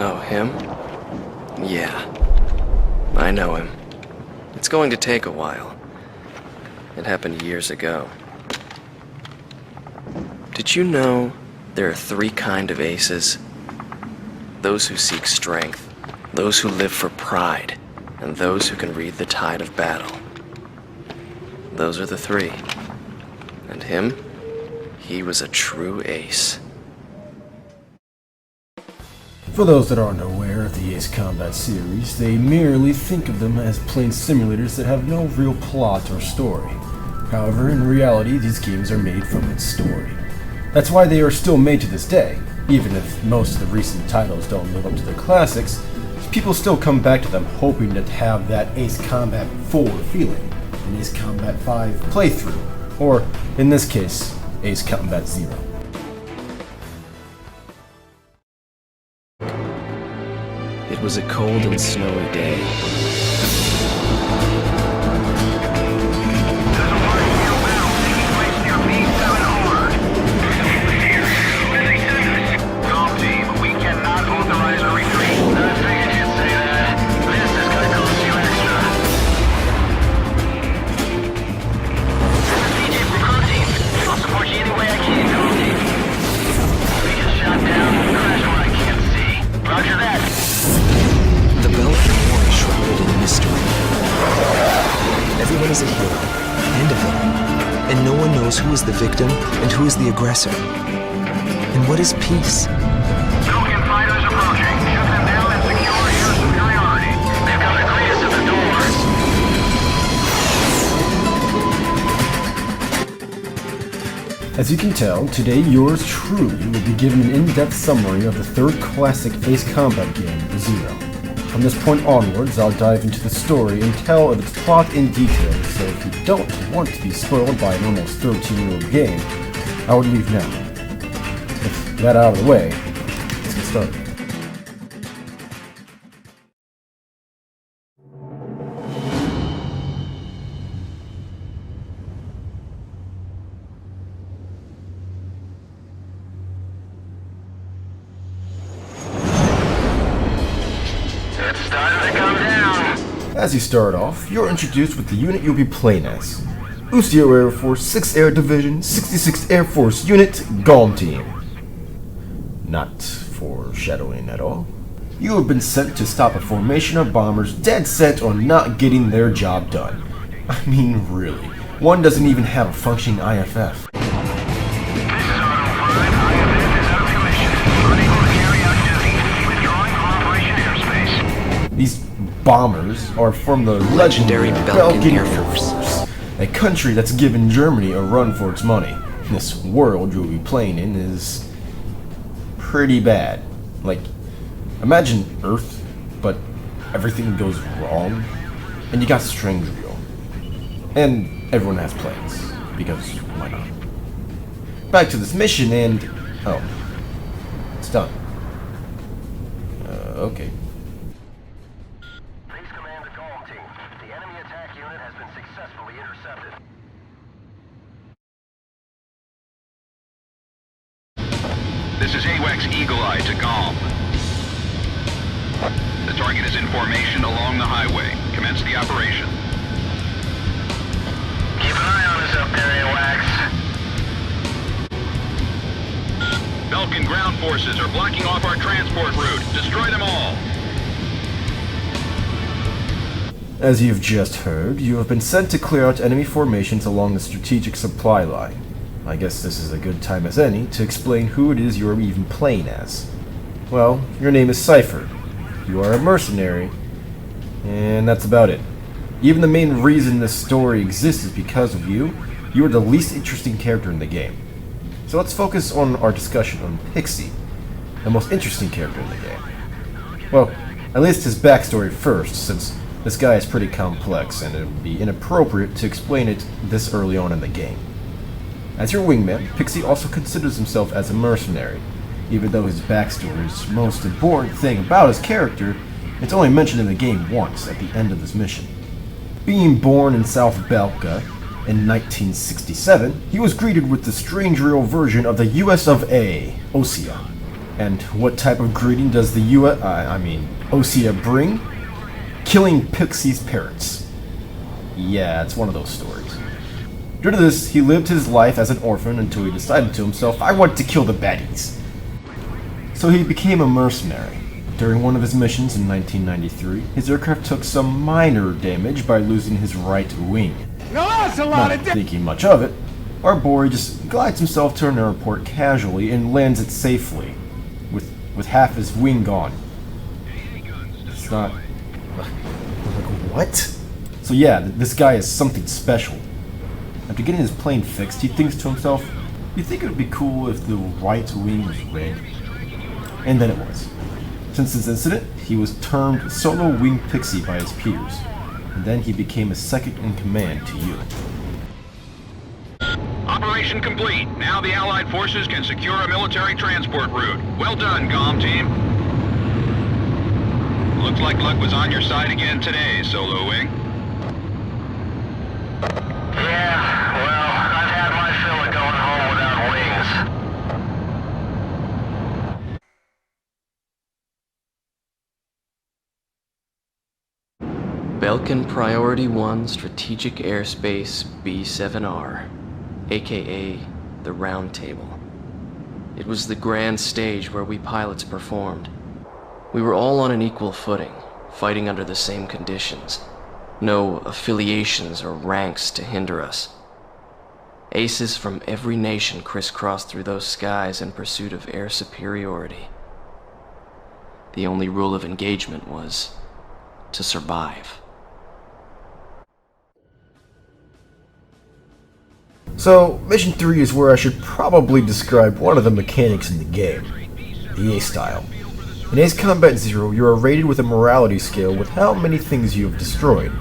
Oh, him? Yeah. I know him. It's going to take a while. It happened years ago. Did you know there are 3 kinds of aces? Those who seek strength, those who live for pride, and those who can read the tide of battle. Those are the 3. And him? He was a true ace. For those that aren't aware of the Ace Combat series, they merely think of them as plain simulators that have no real plot or story. However, in reality, these games are made from its story. That's why they are still made to this day. Even if most of the recent titles don't live up to the classics, people still come back to them hoping to have that Ace Combat 4 feeling, an Ace Combat 5 playthrough, or, in this case, Ace Combat 0. It was a cold and snowy day. Everyone is a hero and a villain, and no one knows who is the victim and who is the aggressor. And what is peace? Token fighters approaching. Shoot them down and secure air superiority. They've got the greatest of the doors. As you can tell, today yours truly will be given an in-depth summary of the 3rd classic Ace Combat game, Zero. From this point onwards, I'll dive into the story and tell of its plot in detail, so if you don't want to be spoiled by an almost 13-year-old game, I would leave now. With that out of the way, let's get started. As you start off, you're introduced with the unit you'll be playing as. Ustio Air Force 6th Air Division, 66th Air Force Unit, GOM Team. Not foreshadowing at all. You have been sent to stop a formation of bombers dead set on not getting their job done. I mean, really. One doesn't even have a functioning IFF. These bombers are from the legendary Belgian Air Force, a country that's given Germany a run for its money. This world you'll be playing in is pretty bad. Like, imagine Earth, but everything goes wrong, and you got strange real. And everyone has planes, because why not? Back to this mission and... oh. It's done. Okay. This is AWACS Eagle Eye to GOM. The target is in formation along the highway. Commence the operation. Keep an eye on us up there, AWACS. Belgian ground forces are blocking off our transport route. Destroy them all. As you've just heard, you have been sent to clear out enemy formations along the strategic supply line. I guess this is a good time as any to explain who it is you are even playing as. Well, your name is Cypher. You are a mercenary, and that's about it. Even the main reason this story exists is because of you. You are the least interesting character in the game. So let's focus on our discussion on Pixie, the most interesting character in the game. Well, at least his backstory first, since this guy is pretty complex and it would be inappropriate to explain it this early on in the game. As your wingman, Pixie also considers himself as a mercenary. Even though his backstory is the most important thing about his character, it's only mentioned in the game once at the end of this mission. Being born in South Belka in 1967, he was greeted with the strange real version of the US of A, Osea. And what type of greeting does the Osea bring? Killing Pixie's parents. Yeah, it's one of those stories. Due to this, he lived his life as an orphan until he decided to himself, I want to kill the baddies. So he became a mercenary. During one of his missions in 1993, his aircraft took some minor damage by losing his right wing. Now that's a lot Not thinking much of it, our boy just glides himself to an airport casually and lands it safely, with half his wing gone. It's not... Like, what? So yeah, this guy is something special. After getting his plane fixed, he thinks to himself, you think it would be cool if the right wing was red? And then it was. Since this incident, he was termed Solo Wing Pixie by his peers, and then he became a second in command to you. Operation complete. Now the Allied forces can secure a military transport route. Well done, GOM team. Looks like luck was on your side again today, Solo Wing. Yeah, well, I've had my fill of going home without wings. Belkin Priority 1 Strategic Airspace B7R, aka the Round Table. It was the grand stage where we pilots performed. We were all on an equal footing, fighting under the same conditions. No affiliations or ranks to hinder us. Aces from every nation crisscrossed through those skies in pursuit of air superiority. The only rule of engagement was to survive. So, Mission 3 is where I should probably describe one of the mechanics in the game, the Ace style. In Ace Combat Zero, you are rated with a morality scale with how many things you have destroyed.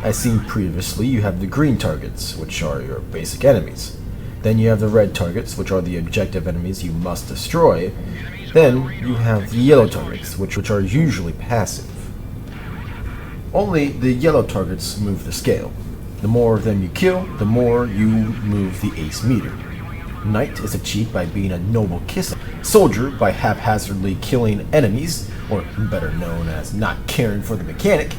As seen previously, you have the green targets, which are your basic enemies. Then you have the red targets, which are the objective enemies you must destroy. Then you have the yellow targets, which are usually passive. Only the yellow targets move the scale. The more of them you kill, the more you move the ace meter. Knight is achieved by being a noble kisser. Soldier by haphazardly killing enemies, or better known as not caring for the mechanic.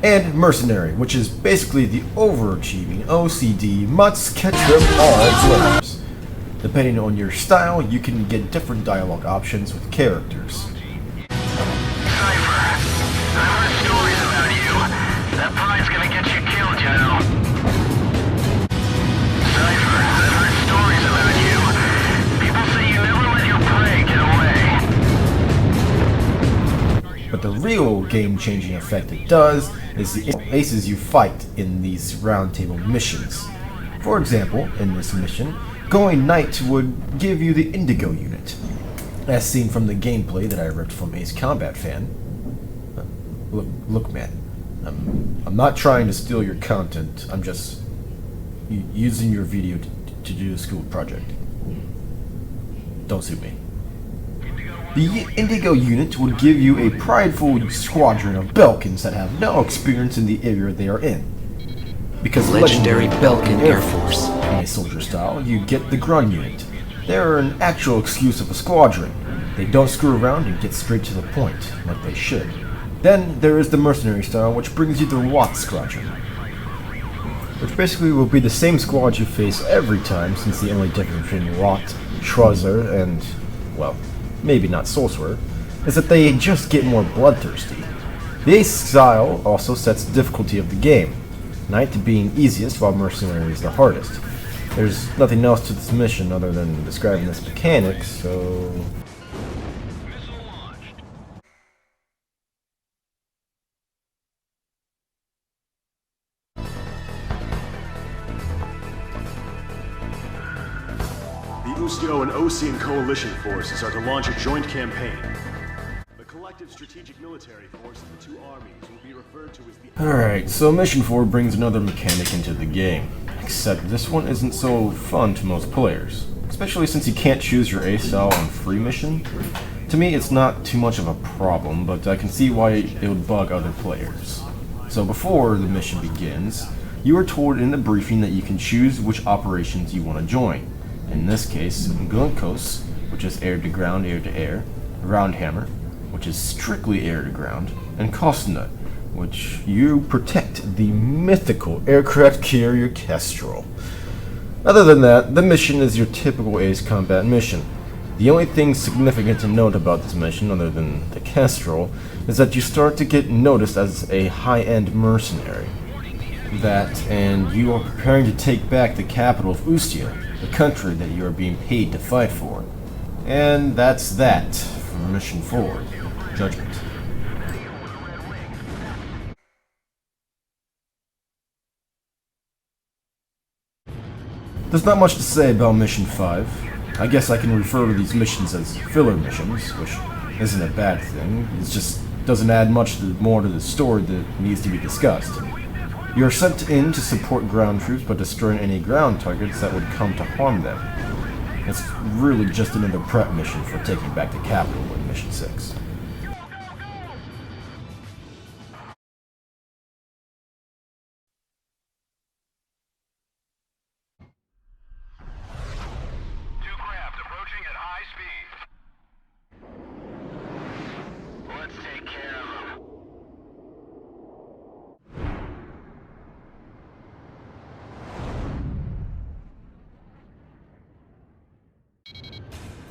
And mercenary, which is basically the overachieving OCD must catch them all players. Depending on your style, you can get different dialogue options with characters. That pride's gonna get you killed, you know. Cypher, I've heard stories about you. People say you never let your prey get away. But the real game-changing effect it does is the aces you fight in these roundtable missions. For example, in this mission, going Knight would give you the Indigo unit. As seen from the gameplay that I ripped from Ace Combat Fan. Look man. I'm not trying to steal your content, I'm just using your video to do a school project. Don't sue me. The Indigo unit would give you a prideful squadron of Belkins that have no experience in the area they are in. Because Legendary Belkin Air Force. In a soldier style, you get the Grun unit. They're an actual excuse of a squadron. They don't screw around and get straight to the point, like they should. Then there is the mercenary style, which brings you the Watt Squadron, which basically will be the same squad you face every time, since the only difference between Watt, Schwarzer, and, well, maybe not Sorcerer, is that they just get more bloodthirsty. The Ace style also sets the difficulty of the game, Knight being easiest while Mercenary is the hardest. There's nothing else to this mission other than describing this mechanic, so... The USTO and Ocean coalition forces are to launch a joint campaign. The collective strategic military force of the two armies will be referred to as the... Alright, so Mission 4 brings another mechanic into the game. Except this one isn't so fun to most players. Especially since you can't choose your Ace style on free mission. To me, it's not too much of a problem, but I can see why it would bug other players. So before the mission begins, you are told in the briefing that you can choose which operations you want to join. In this case, Glunkos, which is air to ground, air to air, Roundhammer, which is strictly air-to-ground, and Kostna, which you protect the mythical aircraft carrier Kestrel. Other than that, the mission is your typical Ace Combat mission. The only thing significant to note about this mission, other than the Kestrel, is that you start to get noticed as a high-end mercenary. That, and you are preparing to take back the capital of Ustia, the country that you are being paid to fight for. And that's that for Mission 4, Judgment. There's not much to say about Mission 5. I guess I can refer to these missions as filler missions, which isn't a bad thing. It just doesn't add much more to the story that needs to be discussed. You are sent in to support ground troops by destroying any ground targets that would come to harm them. It's really just another prep mission for taking back the capital in Mission 6.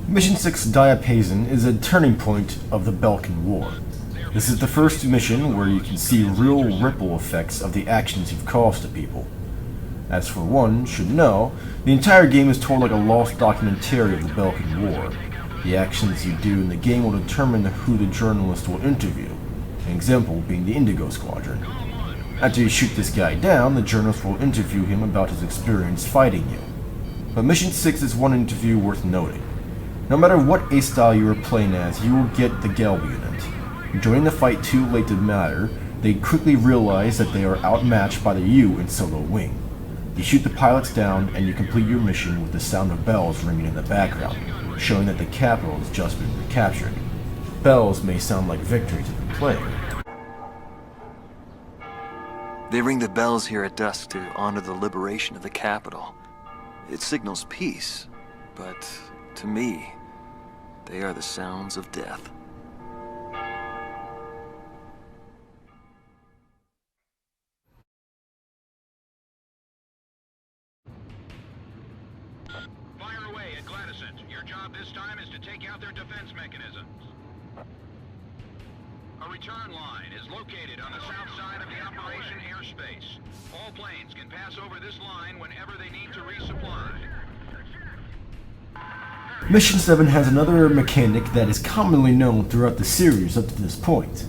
Mission 6 Diapason is a turning point of the Balkan War. This is the first mission where you can see real ripple effects of the actions you've caused to people. As for one should know, the entire game is told like a lost documentary of the Balkan War. The actions you do in the game will determine who the journalist will interview, an example being the Indigo Squadron. After you shoot this guy down, the journalist will interview him about his experience fighting you. But Mission 6 is one interview worth noting. No matter what ace style you are playing as, you will get the Gelb unit. Joining the fight too late to matter, they quickly realize that they are outmatched by the U in Solo Wing. You shoot the pilots down, and you complete your mission with the sound of bells ringing in the background, showing that the capital has just been recaptured. Bells may sound like victory to the player. They ring the bells here at dusk to honor the liberation of the capital. It signals peace, but to me, they are the sounds of death. Fire away at Gladysent. Your job this time is to take out their defense mechanisms. A return line is located on the south side of the operation airspace. All planes can pass over this line whenever they need to resupply. Mission 7 has another mechanic that is commonly known throughout the series up to this point.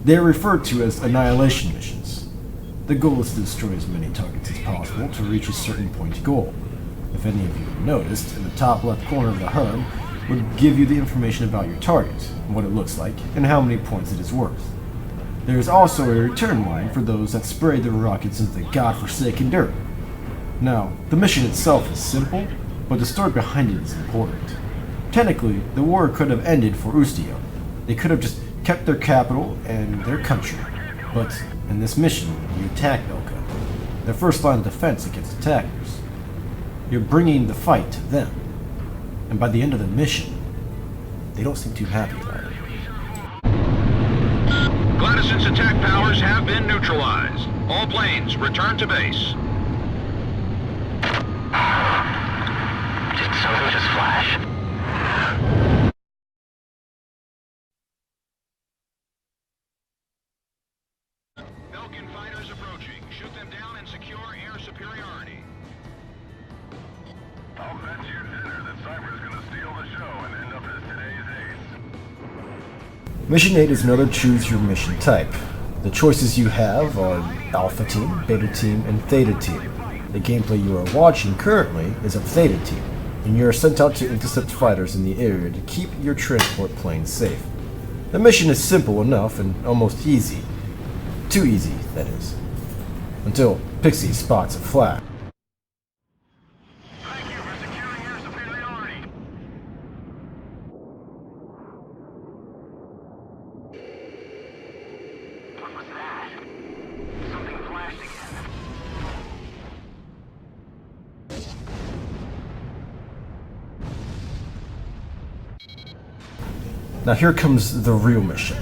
They are referred to as annihilation missions. The goal is to destroy as many targets as possible to reach a certain point goal. If any of you have noticed, in the top left corner of the HUD would give you the information about your target, what it looks like, and how many points it is worth. There is also a return line for those that sprayed the rockets into the godforsaken dirt. Now, the mission itself is simple, but the story behind it is important. Technically, the war could have ended for Ustia. They could have just kept their capital and their country. But in this mission, you attack Belka, their first line of defense against attackers. You're bringing the fight to them. And by the end of the mission, they don't seem too happy about it. Gladysent's attack powers have been neutralized. All planes return to base. Did something just flash? Belkan fighters approaching. Shoot them down and secure air superiority. I'll bet you dinner that Cyber's gonna steal the show and end up as today's ace. Mission 8 is another choose your mission type. The choices you have are Alpha Team, Beta Team, and Theta Team. The gameplay you are watching currently is of Theta Team, and you are sent out to intercept fighters in the area to keep your transport planes safe. The mission is simple enough and almost easy. Too easy, that is. Until Pixie spots a flash. Thank you for securing air superiority. What was that? Something flashed again. Now here comes the real mission.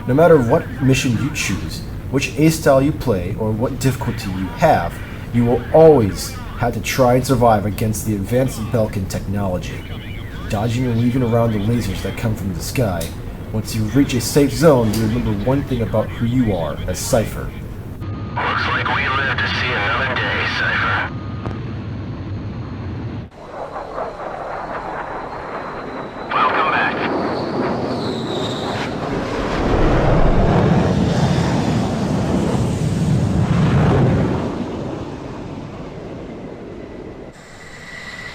No matter what mission you choose, which A style you play, or what difficulty you have, you will always have to try and survive against the advanced Belkin technology. Dodging and weaving around the lasers that come from the sky. Once you reach a safe zone, you remember one thing about who you are as Cypher. Looks like we live to see another day, Cypher. Welcome back.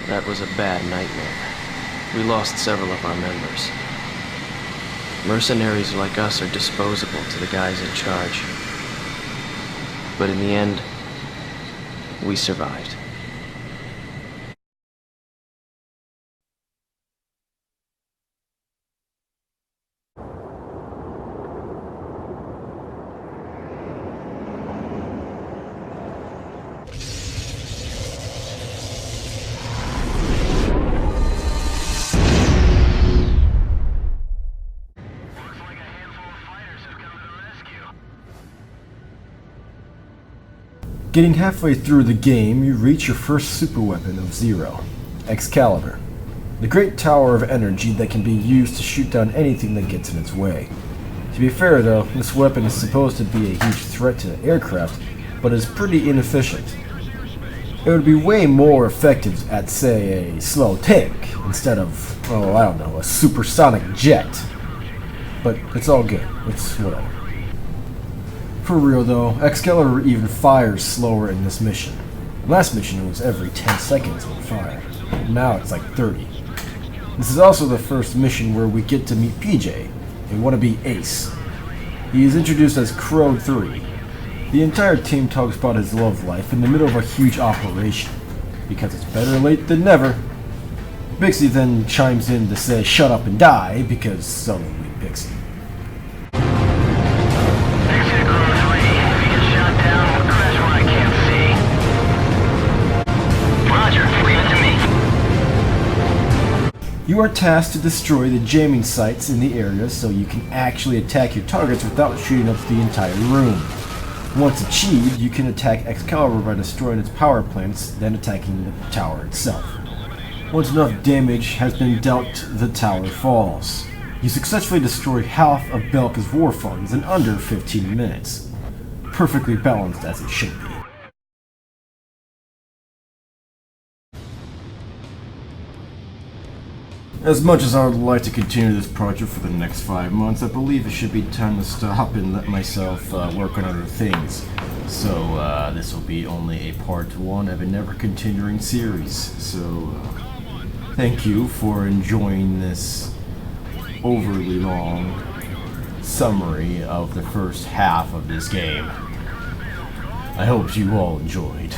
That was a bad nightmare. We lost several of our members. Mercenaries like us are disposable to the guys in charge. But in the end, we survived. Looks like a handful of fighters have come to the rescue. Getting halfway through the game, you reach your first superweapon of Zero, Excalibur. The great tower of energy that can be used to shoot down anything that gets in its way. To be fair though, this weapon is supposed to be a huge threat to aircraft, but is pretty inefficient. It would be way more effective at, say, a slow tank, instead of, oh, I don't know, a supersonic jet. But it's all good, it's whatever. For real though, Excalibur even fires slower in this mission. Last mission it was every 10 seconds it would fire. Now it's like 30. This is also the first mission where we get to meet PJ, a wannabe ace. He is introduced as Crow 3. The entire team talks about his love life in the middle of a huge operation, because it's better late than never. Pixie then chimes in to say shut up and die, because so will we Pixie. Exit Crow 3. If you get shot down, we'll crash where I can't see. Roger, leave it to me. You are tasked to destroy the jamming sites in the area so you can actually attack your targets without shooting up the entire room. Once achieved, you can attack Excalibur by destroying its power plants, then attacking the tower itself. Once enough damage has been dealt, the tower falls. You successfully destroy half of Belka's war funds in under 15 minutes. Perfectly balanced as it should be. As much as I would like to continue this project for the next 5 months, I believe it should be time to stop and let myself work on other things. So this will be only a part 1 of a never-continuing series. So thank you for enjoying this overly long summary of the first half of this game. I hope you all enjoyed.